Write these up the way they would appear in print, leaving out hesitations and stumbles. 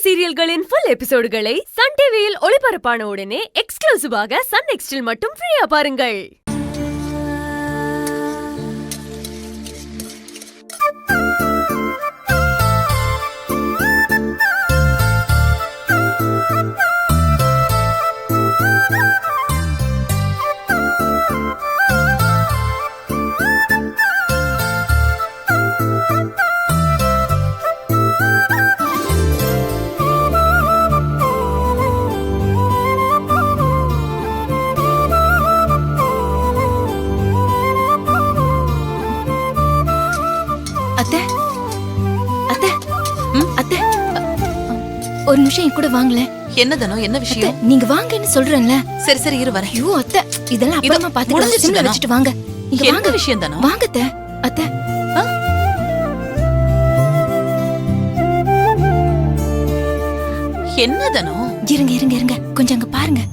சீரியல்களின் full எபிசோடுகளை Sun டிவியில் ஒளிபரப்பான உடனே எக்ஸ்க்ளூசிவாக சன் நெக்ஸ்டில் மட்டும் ஃப்ரீயா பாருங்கள். ஒரு நிமிஷம் கூட வாங்கல. என்னதனோ என்ன விஷயம்? நீங்க வாங்கன்னு சொல்றேன்ல. சரி சரி இரு வரேன். ஐயோ அத்தை, இதெல்லாம் அப்புறமா பாத்துக்கலாம். சிம்ல வச்சிட்டு வாங்க. இங்க வாங்க. விஷயம் தானோ? வாங்க அத்தை. அத்தை என்னதனோ? இருங்க இருங்க இருங்க, கொஞ்சம் அங்க பாருங்க.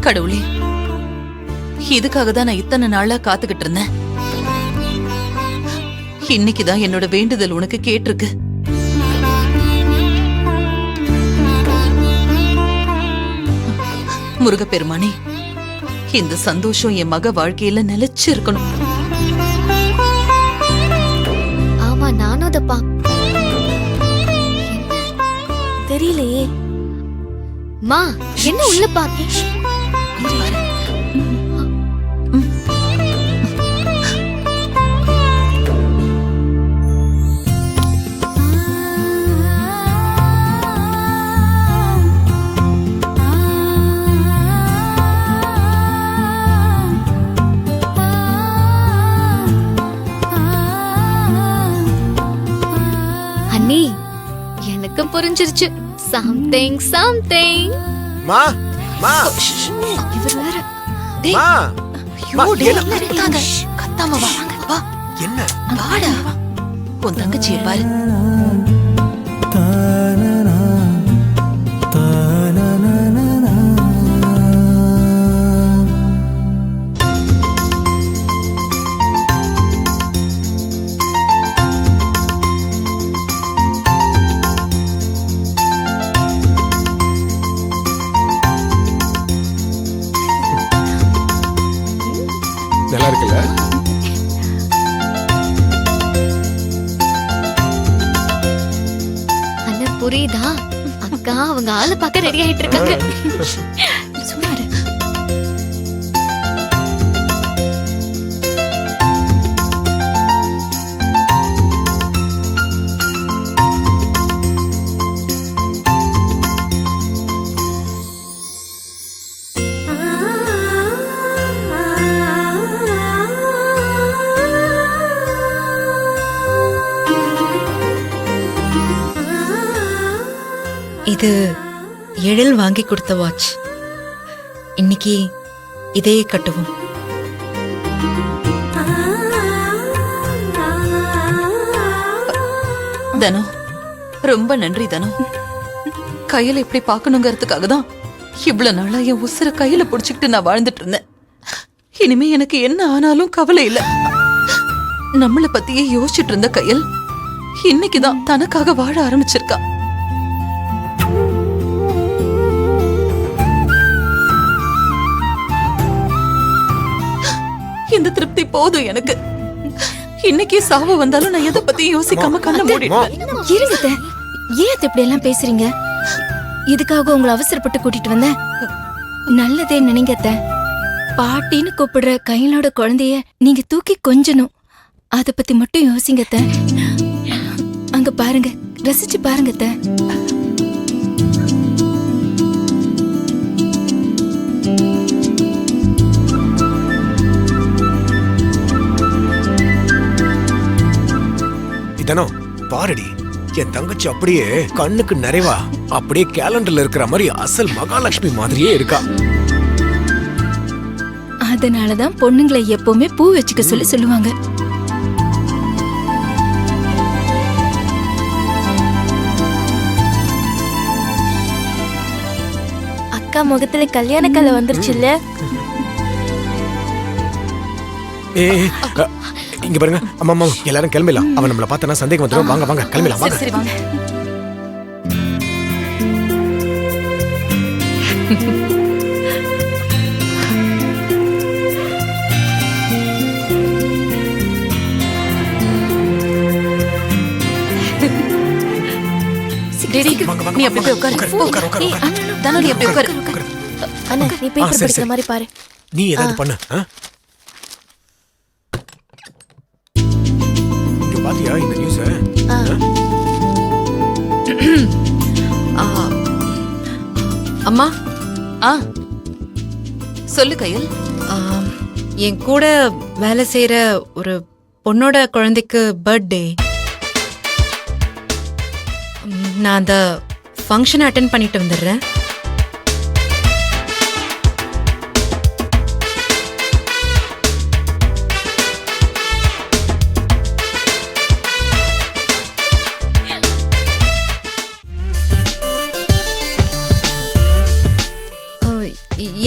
கடவுளே, இதுக்காக தான் நான் இத்தனை நாளா காத்துக்கிட்டு இருந்தேன். இன்னைக்குதான் என்னோட வேண்டுதல் உனக்கு கேட்டிருக்கு. முருகப்பெருமானே, இந்த சந்தோஷம் என் மக வாழ்க்கையில நிலைச்சு இருக்கணும். ஆமா, நானும் அதப்பா. தெரியலையே மா, என்ன உள்ள பாக்க? அண்ணி, எனக்கு புரிஞ்சிருச்சு. Something something. மா மா இவர் வேற. டேய், மா ஐயோ டேய், கத்தாத. கத்தாம வா. வா. என்ன? வாடா. உன் தங்கச்சியை பாரு. நல்லா இருக்குல்ல? அண்ணா புரியுதா? அக்கா அவங்க ஆளு பார்க்க ரெடி ஆயிட்டு இருக்காங்க. சுமாரு. இது எழில் வாங்கி கொடுத்த வாட்ச். இன்னைக்கு இதே கட்டுவோம். தனோ, ரொம்ப நன்றி தனோ. கையில இப்படி பாக்கணுங்கிறதுக்காக தான் இவ்வளவு நாளா என் உசுர கையில புடிச்சுக்கிட்டு நான் வாழ்ந்துட்டு இருந்தேன். இனிமே எனக்கு என்ன ஆனாலும் கவலை இல்ல. நம்மள பத்தியே யோசிச்சுட்டு இருந்த கையல் இன்னைக்குதான் தனக்காக வாழ ஆரம்பிச்சிருக்கா. இந்த திருப்தி போதும் எனக்கு. இன்னைக்கு சாவு வந்தாலும் நான் எதை பத்தி யோசிக்காம கண்ண மூடிடுவேன். இருங்க அத்தை, ஏன் அத்தை இப்படி எல்லாம் பேசுறீங்க? இதுக்காக உங்களை அவசரப்பட்டு கூட்டிட்டு வந்தேன். நல்லதே நினைங்க அத்தை. பாட்டின்னு கூப்பிடுற கையிலோட குழந்தைய நீங்க தூக்கி கொஞ்சணும். அத பத்தி மட்டும் யோசிங்க அத்தை. அங்க பாருங்க, ரசிச்சு பாருங்க அத்தை. இதனோ பாருடி, என் தங்கச்சி அப்படியே கண்ணுக்கு நிறைவா அப்படியே கேலண்டர்ல இருக்கிற மாதிரி அசல் மகாலட்சுமி மாதிரியே இருக்கா. அதனாலதான் பொண்ணுங்களை எப்பவுமே பூ வச்சுக்க சொல்லி சொல்லுவாங்க. அக்கா முகத்துல கல்யாண கலை வந்துருச்சுல்ல. இங்க பாருங்க, அம்மா அம்மா எல்லாரும் கிளம்பிடலாம். அவன் நம்மள பார்த்தனா சந்தேகம் வந்துடும். வாங்க வாங்க கிளம்பிடலாம் வாங்க. சரி வாங்க. டேடி, வாங்க, வாங்க, நீ அப்படி போய் உட்காரு. உட்காரு, உட்காரு, உட்காரு, உட்காரு. தானு, நீ அப்படி உட்காரு. அண்ணா நீ பேப்பர் சரி, படிக்கிற சரி. மாதிரி பாரு. நீ ஏதாவது பண்ணு. இங்க பாத்தியா இந்த நியூஸ்? அம்மா, ஆ சொல்லு கையல். ஆம், என் கூட வேலை செய்யற ஒரு பொண்ணோட குழந்தைக்கு பர்த்டே. நான் அந்த ஃபங்க்ஷன் அட்டென்ட் பண்ணிட்டு வந்துடுறேன்.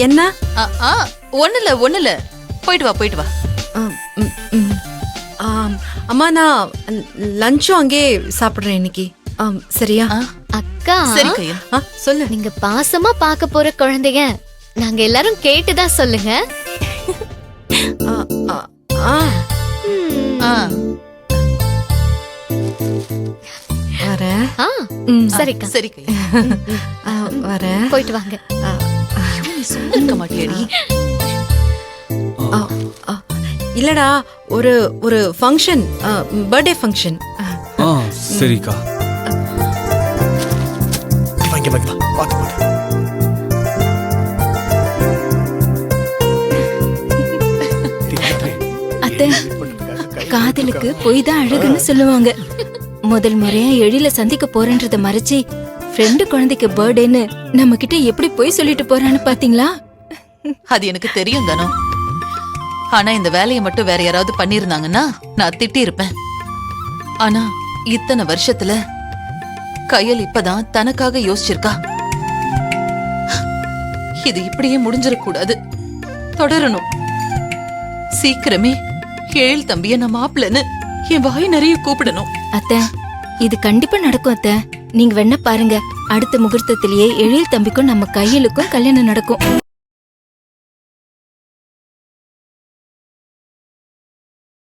என்ன? ஒண்ணுல போயிட்டு வா. அம்மா, நான் லஞ்சும் அங்கே சாப்பிடுறேன் இன்னைக்கு. சரியா? அக்கா சரி கையல். சொல்லு. நீங்க பாசமா பார்க்க போற குழந்தைங்க நாங்க எல்லாரும் கேட்டுதான் சொல்லுங்க. ஆ, ஆ, ஆ, ஆ வரேன். சரிக்கா, சரி கையல். வரேன். போயிட்டு வாங்க. நீ சும்மா இருக்க மாட்டியாடி? இல்லடா, ஒரு ஃபங்க்ஷன், பர்த்டே ஃபங்க்ஷன். சரிக்கா. வாங்க வாங்க வா. பாத்து பாத்து. அத்தை, காதலுக்கு பொய் தான் அழகுன்னு சொல்லுவாங்க. முதல் முறையா எழில சந்திக்க போறேன்றத மறைச்சி ஃப்ரெண்டு குழந்தைக்கு பர்த்டேன்னு நம்ம கிட்ட எப்படி பொய் சொல்லிட்டு போறான்னு பாத்தீங்களா? அது எனக்கு தெரியும் தானோ. ஆனா இந்த வேலையை மட்டும் வேற யாராவது பண்ணிருந்தாங்கன்னா நான் திட்டி இருப்பேன். ஆனா இத்தனை வருஷத்துல கையல் இப்பதான் தனக்காக யோசிச்சிருக்கா. இது இப்படியே முடிஞ்சிடக்கூடாது, தொடரணும். சீக்கிரமே எழில் தம்பிய நான் மாப்பிள்ளன்னு என் வாய் நிறைய கூப்பிடணும். அத்தை, இது கண்டிப்பா நடக்கும் அத்தை. நீங்க வேணா பாருங்க, அடுத்த முகூர்த்தத்திலேயே எழில் தம்பிக்கும் நம்ம கையலுக்கும் கல்யாணம் நடக்கும்.